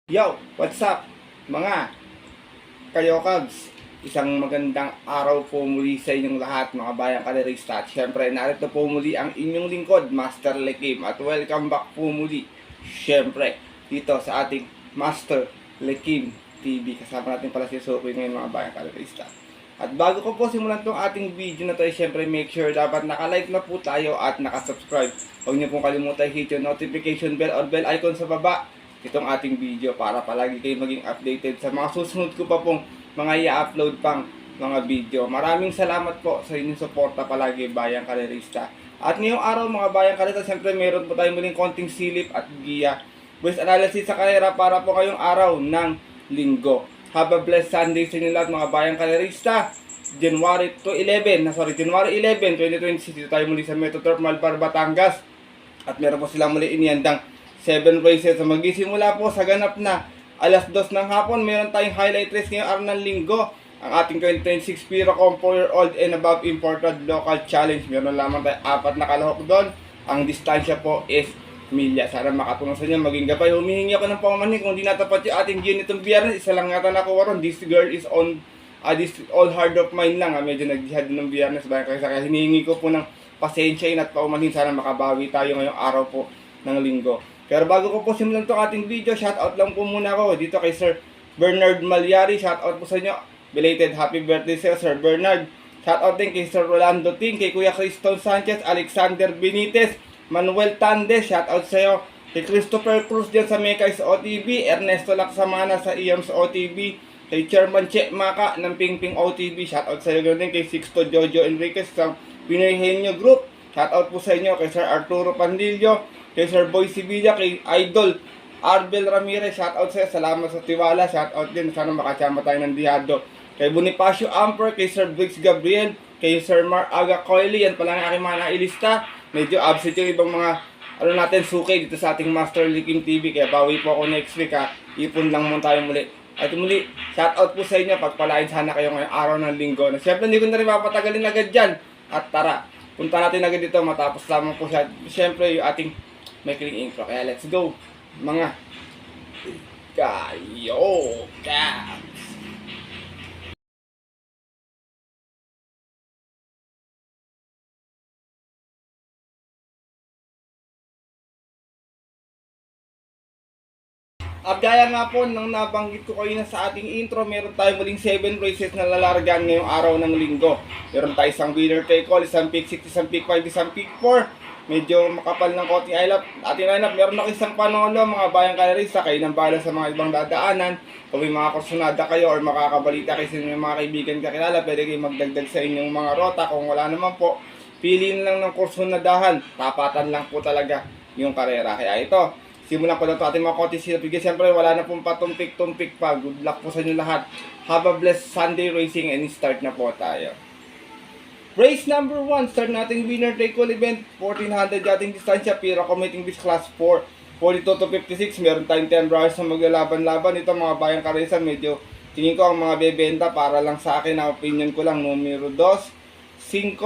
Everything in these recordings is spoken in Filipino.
Yo! What's up? Mga Kayokabs, isang magandang araw po muli sa inyong lahat mga bayang kalerista. At syempre, narito po muli ang inyong lingkod, Master Lekim. At welcome back po muli, syempre, dito sa ating Master Lekim TV. Kasama natin pala si Sukoy ngayon mga bayang kalerista. At bago ko po simulan itong ating video na to, syempre make sure dapat nakalike na po tayo at nakasubscribe. Huwag niyo pong kalimutan hit yung notification bell or bell icon sa baba itong ating video para palagi kayo maging updated sa mga susunod ko pa pong mga i-upload pang mga video. Maraming salamat po sa inyong suporta palagi bayang kalerista. At ngayong araw mga bayang kalerista, siyempre meron po tayong muling konting silip at giya with analysis sa karera para po ngayong araw ng linggo. Have a blessed Sunday sa inyo lahat mga bayang kalerista. January 11, 2026 dito tayo muli sa Metro Turf Malbar, Batangas. At meron po silang muli inihandang 7 races. So magsisimula po sa ganap na alas 2 ng hapon. Meron tayong highlight race ngayong araw ng linggo. Ang ating 2026 Piro Comp 4-year-old and above imported local challenge. Meron lamang tayong 4 na kalahok doon. Ang distansya po is milya. Sana makatulong sa inyo maging gabay. Humihingi ako ng pamamanhin kung di natapat yung ating gin itong biyernes. Isa lang yata nakuha ron. This girl is on this all hard of mine lang. Medyo nag-jihad ng biyernes. Kaya hinihingi ko po ng pasensya at paumanhin. Sana makabawi tayo ngayong araw po ng linggo. Pero bago ko po simulan itong ating video, shoutout lang po muna ako dito kay Sir Bernard Malyari. Shoutout po sa inyo. Belated happy birthday sa Sir Bernard. Shoutout din kay Sir Rolando Ting, kay Kuya Criston Sanchez, Alexander Benitez, Manuel Tandes. Shoutout sa iyo. Kay Christopher Cruz dyan sa Mekais OTV, Ernesto Laksamana sa IAMS OTV, kay Chairman Che Maka ng Pingping OTV. Shoutout sa iyo. Ganun din kay Sixto Jojo Enriquez sa Pinoy Henyo Group. Shoutout po sa inyo kay Sir Arturo Pandillo, kay Sir Boy Sevilla, kay Idol Arbel Ramirez. Shoutout sa iyo. Salamat sa tiwala. Shoutout din. Sana makasama tayo ng Diado. Kay Bonifacio Amper, kay Sir Briggs Gabriel, kay Sir Mar Aga Coily. Yan pala ang aking mga nailista. Medyo absent yung ibang mga natin suki dito sa ating Master Lekim TV. Kaya bawi po ako next week ha. Ipon lang muna tayo muli. At muli, shoutout po sa inyo. Pagpalain sana kayo ngayong araw ng linggo. Siyempre hindi ko na rin mapatagalin agad dyan. At tara, punta natin agad dito. Matapos lamang po siya. Siyempre yung ating making intro. Kaya let's go mga Kayokabs. At gaya nga po nang nabanggit ko kayo na sa ating intro, meron tayong muling 7 races na lalargan ngayong araw ng linggo. Meron tayo isang winner take all, isang pick 6, isang pick 5, isang pick 4. Medyo makapal ng konting ating lineup. Meron ako isang panolo mga bayang kalerista. Kayo nang bahala sa mga ibang dadaanan. Kung may mga kursunada kayo or makakabalita kayo sa inyong mga kaibigan kakilala, pwede kayo magdagdag sa inyong mga rota. Kung wala naman po, piliin lang ng kursunadahan. Tapatan lang po talaga yung karera. Kaya ito, simulan ko na ito ating mga konti sinapigay. Siyempre wala na pong patumpik-tumpik pa. Good luck po sa inyo lahat. Have a blessed Sunday racing and start na po tayo. Race number 1, start nating winner take all event, 1400 ating distansya, Piro Commuting Beach Class 4, 42 to 56, meron tayong 10 drivers na maglalaban-laban. Ito mga bayang karesa, medyo tingin ko ang mga bebenta para lang sa akin, na opinion ko lang, numero 2, 5,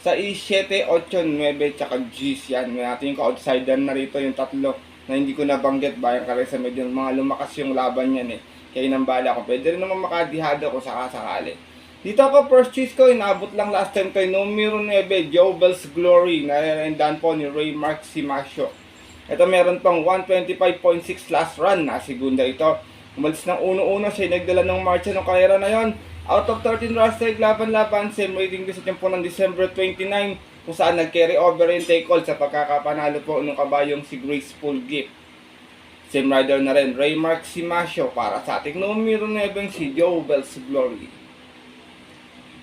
6, 7, 8, 9, tsaka G's yan. Tingin ko outsider na rito yung tatlo na hindi ko nabanggit bayang karesa, medyo mga lumakas yung laban yan eh. Kaya nang bala ko, pwede rin naman makadihado ko sakasakali. Dito ako first choice ko, inaabot lang last time kay numero 9, Jobel's Glory, narirendan po ni Ray Mark Simasio. Ito meron pang 125.6 last run, na segunda ito. Umalis ng uno-uno siya, nagdala ng marcha ng karera na yon. Out of 13 race laban-laban, same rating din sa tempo ng December 29, kung saan nag-carry over yung take all sa pagkakapanalo po ng kabayong si Graceful Gift. Same rider na rin, Ray Mark Simasio, para sa ating numero 9, si Jobel's Glory.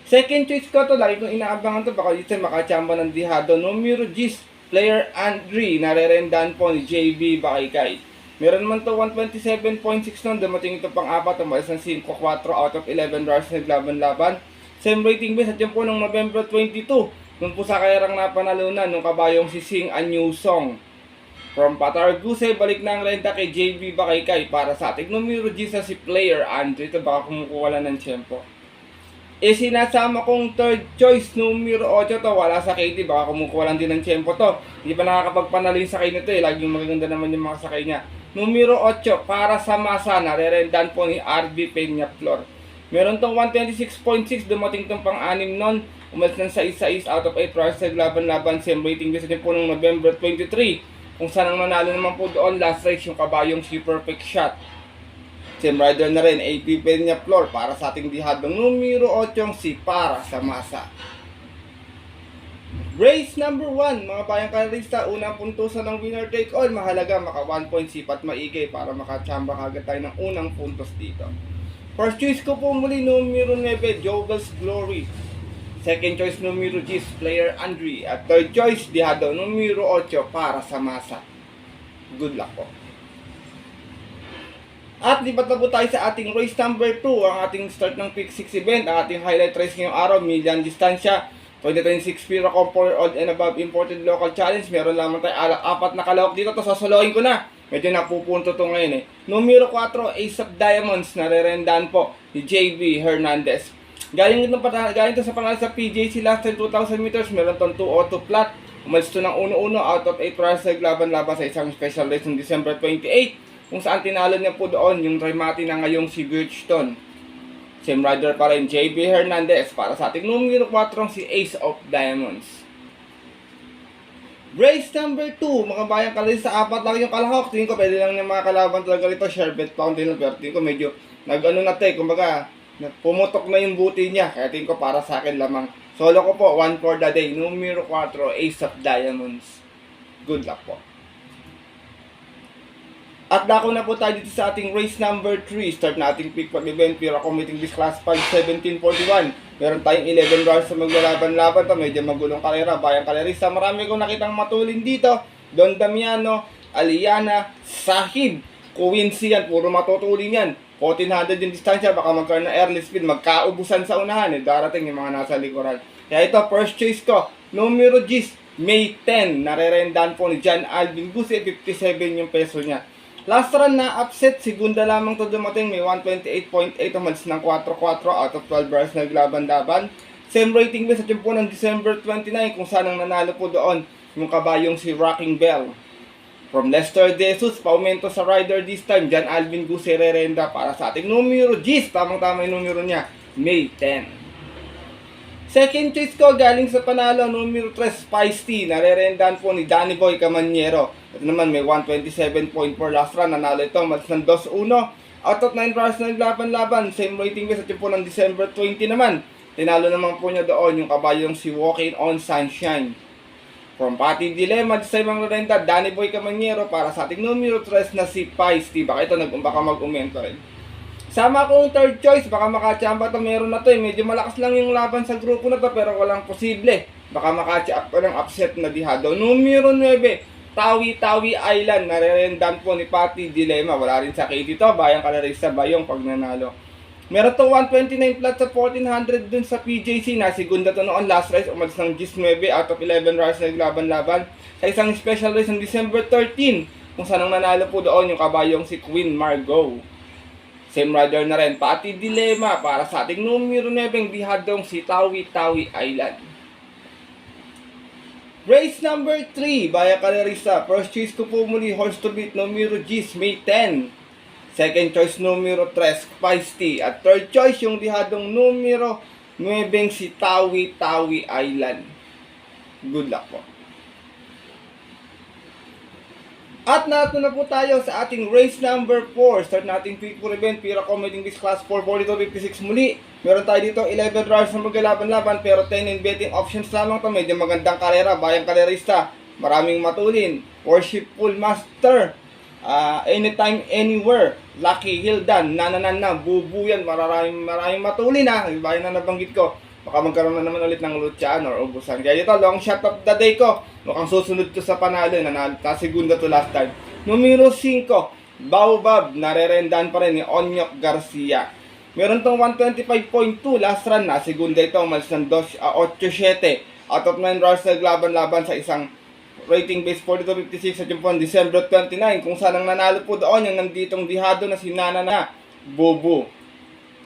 Second choice ko to, lagi kong inaabangan to, baka dito makachamba ng dihado. Numero G's, player Andre, narerendan po ni JB Bakikay. Meron man to 127.6 nun, dumating ito pang 4, umalis ng 5-4 out of 11 drivers na naglaban-laban. Same rating base at yan po noong November 22, nung po sa kayarang napanalunan, nung kabayong si Sing A New Song. From Patarguse, balik na ang renta kay JB Bakikay para sa ating numero G's sa si player Andre. Ito baka kumukuha lang ng tiyempo. Sinasama kong third choice, numero 8 to. Wala sa KT, baka kumukuha lang din ng tiyempo to. Hindi pa nakakapagpanalo yung sakay nito laging magaganda naman yung mga sakay niya. Numero 8, para sa masa, narerendan po ni RB Peñaflor. Meron tong 126.6, dumating tong pang-anim nun. Umalis ng 6 out of 8 runs sa laban-laban. Same rating din sa po noong November 23. Kung saan ang nanalo naman po doon, last race yung kabayong si Perfect Shot. Same rider na rin, AP Peñaflor, para sa ating dihadong numero 8 si para sa masa. Race number 1, mga bayang karista, unang puntusan ng winner take all. Mahalaga maka 1 point sipat maigay para makachamba kagad tayo ng unang puntos dito. First choice ko po muli, numero 9, Jovel's Glory. Second choice, numero 10, Player Andre. At third choice, dihado, numero 8 para sa masa. Good luck po. At lipat na po tayo sa ating race number 2, ang ating start ng Pick 6 event, ang ating highlight race ngayong araw, million distansya, 2026 Pira Comfort Old and Above Imported Local Challenge. Meron lamang tayo apat na kalawak dito, to sasolohin ko na. Medyo napupunto to ngayon Numero 4, Ace of Diamonds, narerendan po ni JB Hernandez. Galing to sa pangalan sa PJC last time 2,000 meters, meron tong 2 auto flat. Umalis to ng 1-1 out of 8 runs sa laban-laban sa isang special race ng December 28. Kung saan tinalo niya po doon yung Raymati na ngayong si Birchton. Same rider pa rin, JB Hernandez, para sa ating numero 4 si Ace of Diamonds. Race number 2, mga bayang kalahok, sa apat lang yung kalahok. Tingin ko pwede lang yung mga kalaban talaga rito, Sherbet Fountain lang, pero tingin ko medyo nag-ano na kumbaga pumutok na yung buti niya, kaya tingin ko para sa akin lamang. Solo ko po, 1 for the day, numero 4, Ace of Diamonds. Good luck po. At dako na po tayo dito sa ating race number 3. Start na ating pick 5 event. Pira committing this class 5, 1741. Meron tayong 11 rounds sa maglalaban-laban to. Medyo magulong karera, bayang kalerista. Marami kong nakitang matulin dito. Don Damiano, Aliana, Sahib, Quincy yan. Puro matutulin yan. 1400 yung distansya. Baka magkaroon na early speed. Magkaubusan sa unahan. Darating yung mga nasa likuran. Kaya ito, first choice ko. Numero 10, May 10. Narerendan po ni John Alvin Guse. 57 yung peso niya. Last run na upset, segunda lamang to dumating, may 128.8, umalis ng 4-4 out of 12 runs naglaban-laban. Same rating din sa po ng December 29, kung saan ang nanalo po doon yung kabayong si Rocking Bell. From Lester De Jesus, paumento sa rider this time, John Alvin Guse-Rerenda, para sa ating numero 10, tamang-tama yung numero niya, May 10. Second choice ko, galing sa panalo, numero 3, Spicy, narerendan po ni Danny Boy Camaniero. Ito naman, may 127.4 last run, nanalo ito, malis ng 2-1. Out of 9 runs na naglaban-laban, same rating sa po ng December 20 naman. Tinalo naman po niya doon yung kabayong si Walking on Sunshine. From Pati Dilemma, sa ibang renta, Danny Boy Camaniero, para sa ating numero 3 na si Spicy. Baka ito baka mag-umento rin. Sama kong third choice, baka makachamba to, meron na to medyo malakas lang yung laban sa grupo na to, pero walang posible. Baka makachamba pa ng upset na dihado. Numero 9, Tawi-Tawi Island, narerendan po ni Pati Dilemma. Wala rin sa KT to, bayang kalarista bayong pag nanalo. Meron to 129 flat sa 1400 dun sa PJC, na segunda to noon, last race, umalis ng 19 out of 11 runs na naglaban-laban sa isang special race ng December 13, kung saan ang nanalo po doon yung kabayong si Queen Margot. Same rider na rin, Pati Dilemma, para sa ating numero 9, dihadong si Tawi-Tawi Island. Race number 3, Baya Kalerista. First choice ko po muli, Horse to Beat, numero 10, May 10. Second choice, numero 3, Spicy. At third choice, yung dihadong numero 9, si Tawi-Tawi Island. Good luck po. At nato na po tayo sa ating race number 4. Start natin quick for event. Pira committing this class 442.56 muli. Meron tayo dito 11 runs na maglalaban-laban, pero 10 in betting options lamang to. Medyo magandang karera, bayang kalerista. Maraming matulin. Worshipful Master. Anytime, Anywhere. Lucky Hildan. Nananana. Bubuyan. Maraming matulin ha. Bayan na nabanggit ko. Baka magkaroon na naman ulit ng lutsaan or ubusan. Kaya ito, long shot of the day ko. Mukhang susunod to sa panalo. Segunda to last time. Numero 5, Baobab. Narerendan pa rin ni Onyok Garcia. Meron tong 125.2 last run na. Segunda ito, umalis ng 8-7. Out of 9 runs naglaban-laban sa isang rating base 42.56 sa Japan, December 29. Kung saan ang nanalo po doon yung nanditong dihado na si Nana na Bobo.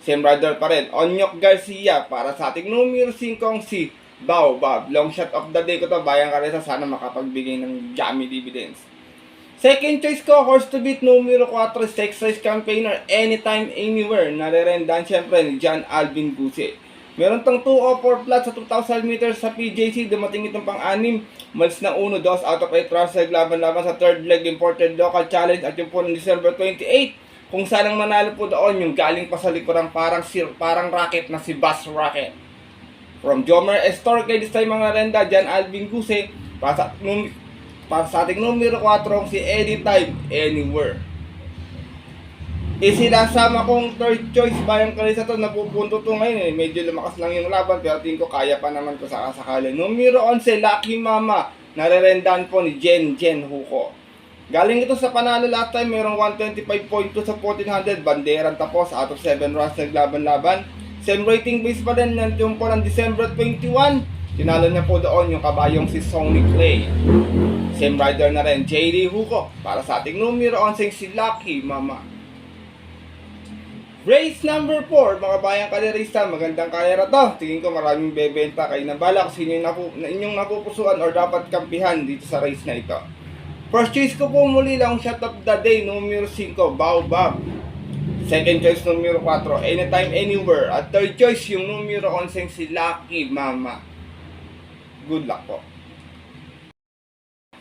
Same rider pa rin. Onyok Garcia para sa ating numero 5 si Baobab. Long shot of the day ko to. Bayang Karesa, sana makapagbigay ng yummy dividends. Second choice ko, horse to beat numero 4, Sex Race Campaigner, Anytime, Anywhere. Nare-rendan syempre ni John Alvin Guse. Meron tong 204 flat sa 2,000 meters sa PJC. Dumating itong pang-anim. Malis na 1, 2 out of 8 rounds. Naglaban-laban sa third leg imported local challenge. At yung po ng December 28. Kung saan ang manalo po doon, yung galing pa sa likurang parang rocket na si Bass Rocket. From Jomer Estor kay this time mga renda, John Alvin Guse. Para sa ating numero 4, si Anytime, Anywhere. Isinasama kong third choice, Bayang Karesa to, napupunto to ngayon eh. Medyo lumakas lang yung laban, pero tingin ko kaya pa naman ko sa kasakali. Numero 11, Lucky Mama, narerendahan po ni Jen Huko. Galing ito sa panalo last time, mayroong 125.2 sa 1400, banderang tapos, out of 7 rounds naglaban-laban. Same rating base pa rin yung po ng December 21. Tinalo niya po doon yung kabayong si Sony Clay. Same rider na rin, JD Huko, para sa ating numero 11 si Lucky Mama. Race number 4, mga bayang kalerista, magandang karera to. Tingin ko maraming bebenta, kayo na bala kung sino yung inyong napupusuan or dapat kampihan dito sa race na ito. First choice ko po muli lang shot of the day, numero 5, Baobab. Second choice, numero 4, Anytime, Anywhere. At third choice, yung numero 11 si Lucky Mama. Good luck po.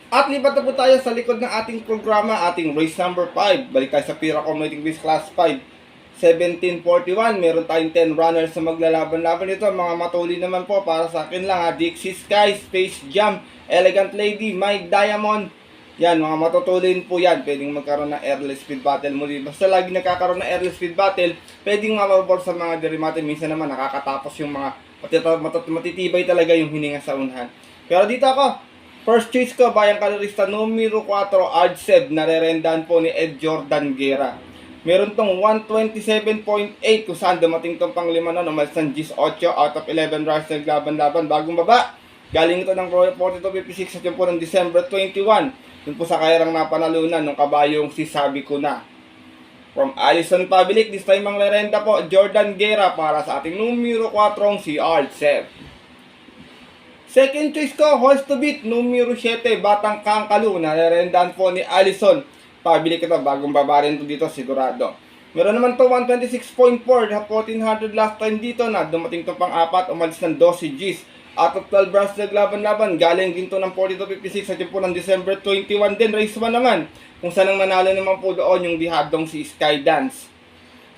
At lipat na po tayo sa likod ng ating programa, ating race number 5. Balik tayo sa Pira Commuting Base Class 5. 1741, meron tayong 10 runners na maglalaban-laban dito. Mga matuli naman po para sa akin lang ha. Dixie Sky, Space Jam, Elegant Lady, Mike Diamond. Yan, mga matutulin po yan. Pwedeng magkaroon ng airless speed battle muli. Basta lagi nagkakaroon ng airless speed battle, pwedeng mababor sa mga derivate. Minsan naman nakakatapos yung mga matitibay talaga yung hininga sa unahan. Pero dito ako, first choice ko, bayang kalerista, numero 4, Ardseb, narerendahan po ni Ed Jordan Guerra. Meron tong 127.8 kung saan dumating tong pang 5 na umalis ng 18 out of 11 rounds naglaban-laban. Bagong baba, galing ito ng 42.56 at yung po ng December 21. Yun po sa kairang napanalunan ng kabayong si Sabi Ko Na. From Allison Pabilik, this time ang lerenda po, Jordan Guerra para sa ating numero 4 si Ardseb. Second choice ko, horse to beat, numero 7, Batang Kangkalu, narerendahan po ni Allison. Pabili kita, bagong baba rin to dito, sigurado. Meron naman to 126.4 sa 1400 last time dito na dumating to pang 4, umalis ng 12 Gs. Out of 12 rounds naglaban-laban, galing din to ng 42.56 at yung po ng December 21 din, race 1 naman. Kung saan ang nanalo naman po doon yung dihadong si Skydance.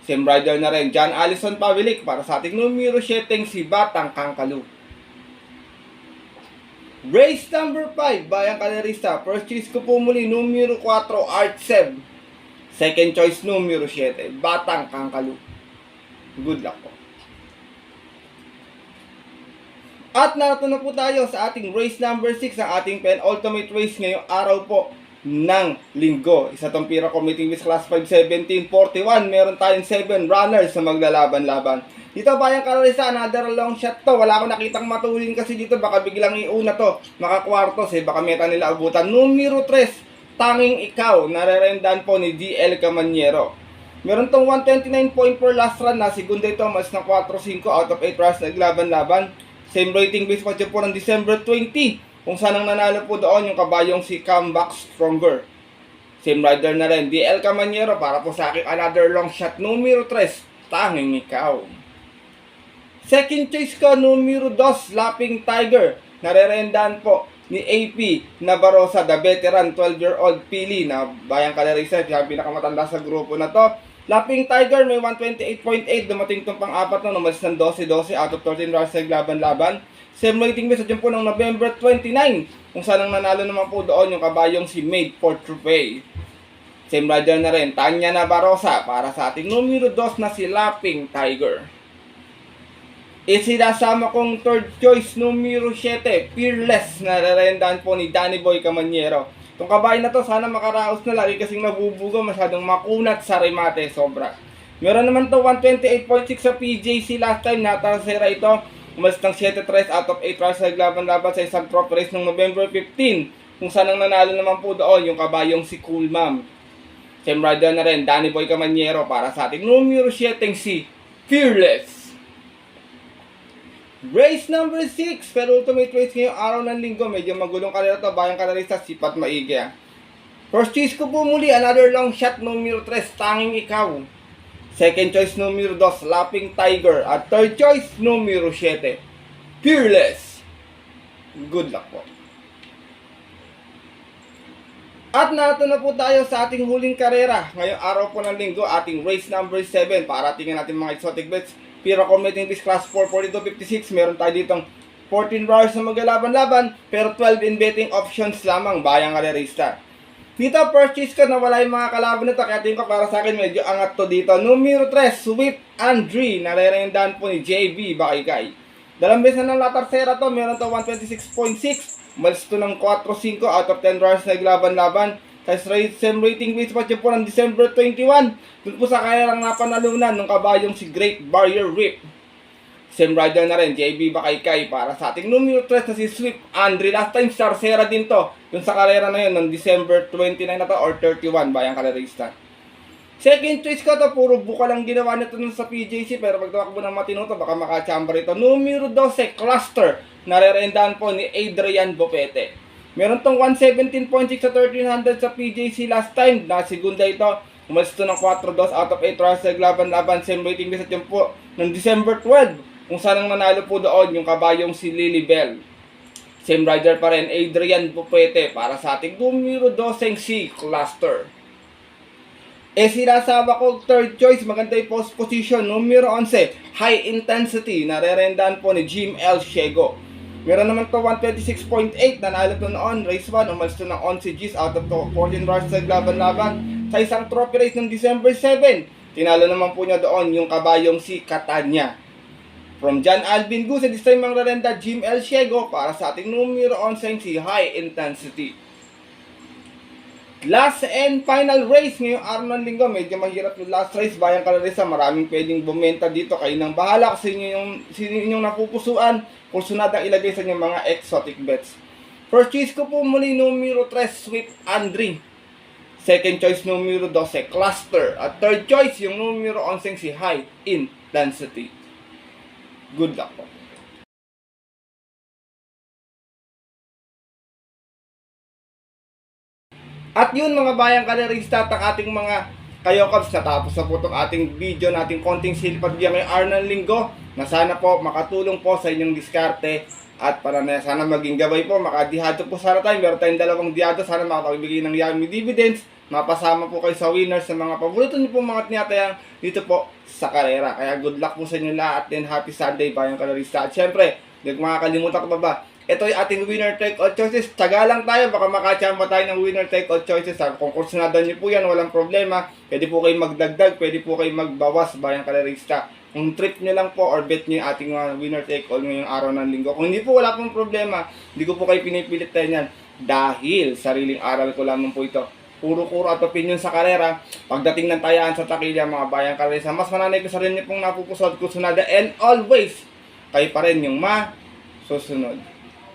Same rider na rin, John Allison Pabilik para sa ating numero 7 si Batang Kangkalu. Race number 5, bayang kalerista. First choice ko po muli, numero 4, Ardseb. Second choice, numero 7, Batang Kangkalu. Good luck po. At narito na po tayo sa ating race number 6, ang ating penultimate race ngayong araw po ng linggo. Isa tong Pira Commuting Base Class 5 1741. Meron tayong 7 runners na maglalaban-laban. Dito bayang kalerista, another long shot to. Wala akong nakitang matulin kasi dito. Baka biglang iuna to. Makakwartos eh. Baka meta nila abutan. Numero 3, Tanging Ikaw. Narerendahan po ni DL Camaniero. Meron tong 129.4 last run na. Segunda ito. Mas na 4-5 out of 8 runs naglaban-laban. Same rating base pa po ng December 20. Kung saan ang nanalo po doon yung kabayong si Comeback Stronger. Same rider na rin. DL Camaniero para po sa akin. Another long shot. Numero 3, Tanging Ikaw. Second choice ko, numero 2, Lapping Tiger. Narerendahan po ni AP Nabarosa, the veteran 12-year-old Pili na bayang kalerisa. Siya ang pinakamatanda sa grupo na to. Lapping Tiger may 128.8. Dumating itong pang-4 na umalis ng 12-12 out of 13 rounds naglaban-laban. Same rating base dyan po ng November 29. Kung saan ang nanalo naman po doon yung kabayong si Made for Trophy. Same rider na rin, Tanya Nabarosa para sa ating numero 2 na si Lapping Tiger. Isinasama kong third choice, numero 7, Fearless, na narerendahan po ni Danny Boy Camaniero. Itong kabayo na to, sana makaraos na lagi kasing nabubuga, masyadong makunat sa remate, sobra. Meron naman to 128.6 sa PJC last time, natasera ito. Umalis ng 7-3 out of 8 rounds naglaban-laban sa isang trophy race ng November 15. Kung saan ang nanalo naman po doon yung kabayong si Cool Ma'am. Same rider na rin, Danny Boy Camaniero para sa ating numero 7 si Fearless. Race number 6, pero ultimate race ngayong araw ng linggo. Medyo magulong karera to, bayang karerista, sipat maigi. First choice ko po muli, another long shot, numero 3, tanging ikaw. Second choice, numero 2, Lapping Tiger. At third choice, numero 7, Fearless. Good luck po. At narito na po tayo sa ating huling karera. Ngayong araw po ng linggo, ating race number 7. Para tingnan natin mga exotic bets. Pero committing this class 442.56, meron tayo ditong 14 rounds na maglalaban-laban, pero 12 in betting options lamang, bayang karerista. Dito, purchase ko na wala yung mga kalaban nito, kaya tingin ko para sa akin medyo angat to dito. Numero 3, Sweep Andre, narereindahan po ni JB Bakikay. Dalawang beses na ng La Tercera to, meron to 126.6, malis to ng 4-5 out of 10 rounds na naglaban-laban. Sa same rating base pa po ng December 21. Doon po sa kanilang napanalunan ng kabayong si Great Barrier Reef. Same rider na rin, JB Bakikay para sa ating numero 3 na si Sweep Andre. Last time sa Tercera din to. Doon sa karera na yun ng December 29 na to or 31, bayang karerista. Second choice ko to, puro buka lang ginawa nito nun sa PJC, pero pag tumakbo ng matino to, baka makachamba rito. Numero 12, Cluster, narereindahan po ni Adrian Bopete. Meron tong 117.6 sa 1300 sa PJC last time. Na segunda ito, umalis ito ng 4-2 out of 8 rounds sa laban-laban. Same rating base at yun po ng December 12. Kung saan ang nanalo po doon, yung kabayong si Lily Bell. Same rider pa rin, Adrian Bopete para sa ating numero 12 si Cluster. Sinasawa ko, third choice, maganda yung post position. Numero 11, High Intensity, narereindahan po ni Jim L. Shego. Meron naman to 126.8, nanalo to noon, race 1, umalis to ng 11 Gs out of 14 rounds sa laban-laban. Sa isang trophy race ng December 7, tinalo naman po niya doon yung kabayong si Catania. From John Alvin Guse, this time ang rarenda Jim L. Shego para sa ating numero 11 si High Intensity. Last and final race ngayong araw ng linggo. Medyo mahirap yung last race, bayang karerista. Maraming pwedeng bumenta dito. Kayo nang bahala kasi sino inyong napupusuan. Kung sunadang ilagay sa inyong mga exotic bets. First choice ko po muli, numero 3, Sweep Andre. Second choice, numero 12, Cluster. At third choice, yung numero 11 si High Intensity. Good luck po. At yun mga bayang karerista at ang ating mga kayokabs, natapos na po itong ating video nating konting silipad biya ngayong araw ng linggo na sana po makatulong po sa inyong diskarte at para na sana maging gabay po, makadihado po sana tayo. Meron tayong dalawang dihado, sana makapagbigay ng yummy dividends, mapasama po kayo sa winners sa mga paborito niyo po mga tinatayang dito po sa karera. Kaya good luck po sa inyo lahat and happy Sunday bayang karerista. At syempre, huwag makakalimutan ko ba, ito yung ating winner take all choices. Taga lang tayo, baka makachamba tayo ng winner take all choices. Kung kursunadan nyo po yan, walang problema. Pwede po kayo magdagdag, pwede po kayo magbawas bayang karerista. Kung trip nyo lang po or bet nyo yung ating winner take all ngayong araw ng linggo. Kung hindi po, wala pong problema. Hindi ko po kayo pinipilit tayo yan. Dahil sariling aral ko lamang po ito. Puro-kuro at opinion sa karera. Pagdating ng tayaan sa takilya, mga bayang karerista, mas mananay ko sa rin nyo pong napupusod kursunada. And always, kayo pa rin yung masusunod.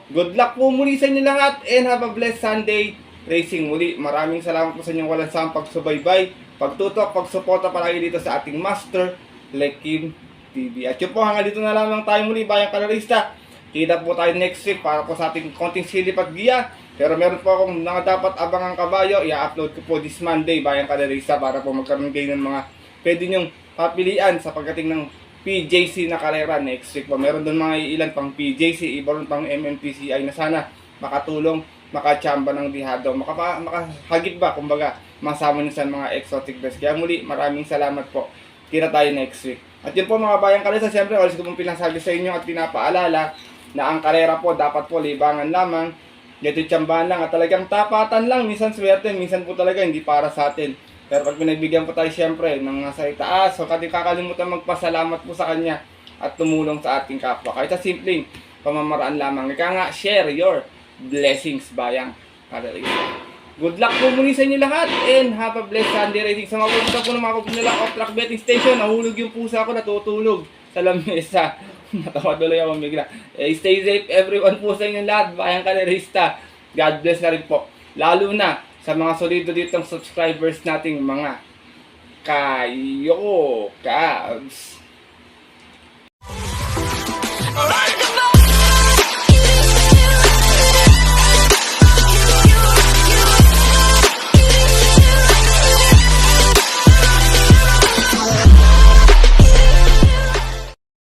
Good luck po muli sa inyo lahat and have a blessed Sunday racing muli. Maraming salamat po sa inyong walang sawang pagsubaybay, pagtutok, pagsuporta palagi dito sa ating Master Lekim TV. At yun po, hanggang dito na lamang tayo muli bayang karerista. Kita po tayo next week para po sa ating konting silip at giya. Pero meron po akong mga dapat abangang kabayo. I-upload ko po this Monday bayang karerista para po magkaroon kayo ng mga pwede nyong papilian sa pagdating ng PJC na karera next week po. Meron doon mga ilan pang PJC, iba rin pang MMPCI na sana makatulong, makachamba ng dihado, makahagip ba, kumbaga, masama nyo sa mga exotic bets. Kaya muli, maraming salamat po. Kita tayo next week. At yun po mga bayang karerista, siyempre, always ko pong pinasabi sa inyo at pinapaalala na ang karera po dapat po libangan lamang, dito tsambahan lang at talagang tapatan lang. Minsan swerte, minsan po talaga hindi para sa atin. Pero pag pinagbigyan po tayo siyempre ng nasa itaas, so kating kakalimutan magpasalamat po sa kanya at tumulong sa ating kapwa. Kahit sa simpleng pamamaraan lamang. Ika nga, share your blessings bayang karerista. Good luck po muli sa inyo lahat and have a blessed Sunday racing. Sa mga pupunta po ng mga pupunta lang off-track betting station, nahulog yung pusa ko, natutulog sa lamesa. Natawa tuloy ako bigla. Stay safe everyone po sa inyo lahat bayang karerista. God bless na rin po. Lalo na sa mga solido ditong subscribers nating mga kayokabs.